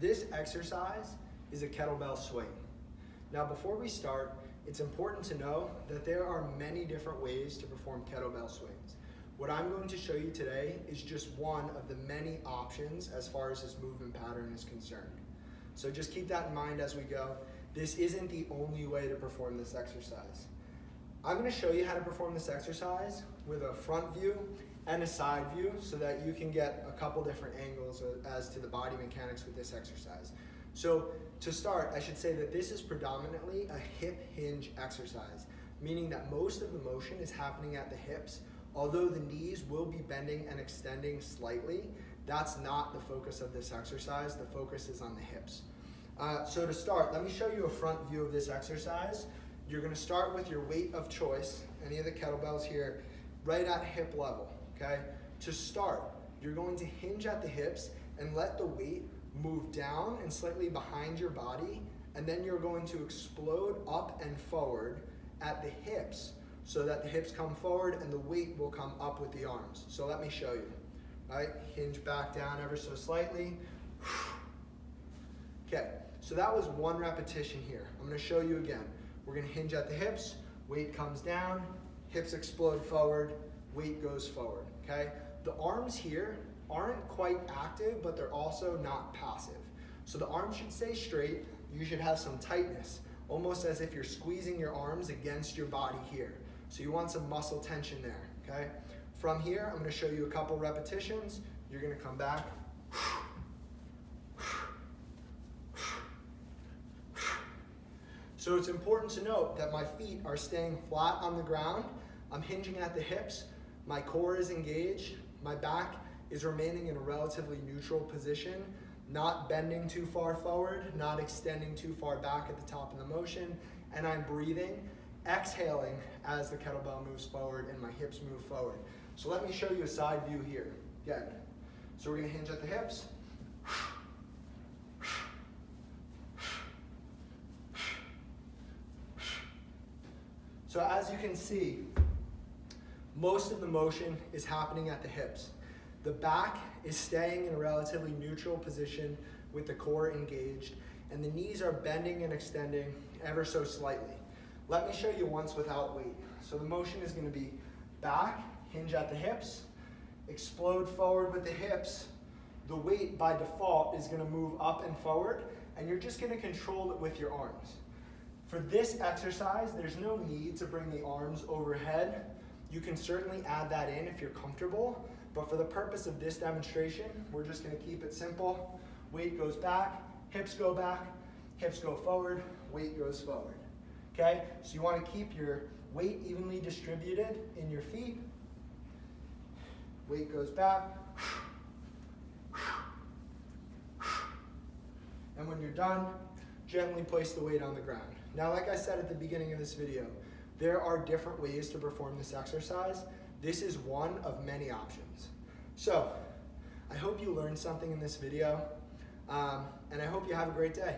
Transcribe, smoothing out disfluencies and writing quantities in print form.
This exercise is a kettlebell swing. Now before we start, it's important to know that there are many different ways to perform kettlebell swings. What I'm going to show you today is just one of the many options as far as this movement pattern is concerned. So just keep that in mind as we go. This isn't the only way to perform this exercise. I'm going to show you how to perform this exercise with a front view and a side view so that you can get a couple different angles as to the body mechanics with this exercise. So to start, I should say that this is predominantly a hip hinge exercise, meaning that most of the motion is happening at the hips. Although the knees will be bending and extending slightly, that's not the focus of this exercise. The focus is on the hips. So to start, let me show you a front view of this exercise. You're going to start with your weight of choice, any of the kettlebells here, right at hip level, okay? To start, you're going to hinge at the hips and let the weight move down and slightly behind your body, and then you're going to explode up and forward at the hips so that the hips come forward and the weight will come up with the arms. So let me show you, right? Hinge back down ever so slightly. Okay, so that was one repetition here. I'm going to show you again. We're going to hinge at the hips, weight comes down, hips explode forward, weight goes forward, okay? The arms here aren't quite active, but they're also not passive. So the arms should stay straight. You should have some tightness, almost as if you're squeezing your arms against your body here. So you want some muscle tension there, okay? From here, I'm going to show you a couple repetitions. You're going to come back. So it's important to note that my feet are staying flat on the ground. I'm hinging at the hips. My core is engaged. My back is remaining in a relatively neutral position, not bending too far forward, not extending too far back at the top of the motion, and I'm breathing, exhaling as the kettlebell moves forward and my hips move forward. So let me show you a side view here. Again, so we're going to hinge at the hips. So as you can see, most of the motion is happening at the hips. The back is staying in a relatively neutral position with the core engaged, and the knees are bending and extending ever so slightly. Let me show you once without weight. So the motion is going to be back, hinge at the hips, explode forward with the hips. The weight by default is going to move up and forward, and you're just going to control it with your arms. For this exercise, there's no need to bring the arms overhead. You can certainly add that in if you're comfortable, but for the purpose of this demonstration, we're just going to keep it simple. Weight goes back, hips go forward, weight goes forward. Okay, so you want to keep your weight evenly distributed in your feet. Weight goes back. And when you're done, gently place the weight on the ground. Now, like I said at the beginning of this video, there are different ways to perform this exercise. This is one of many options. So, I hope you learned something in this video, and I hope you have a great day.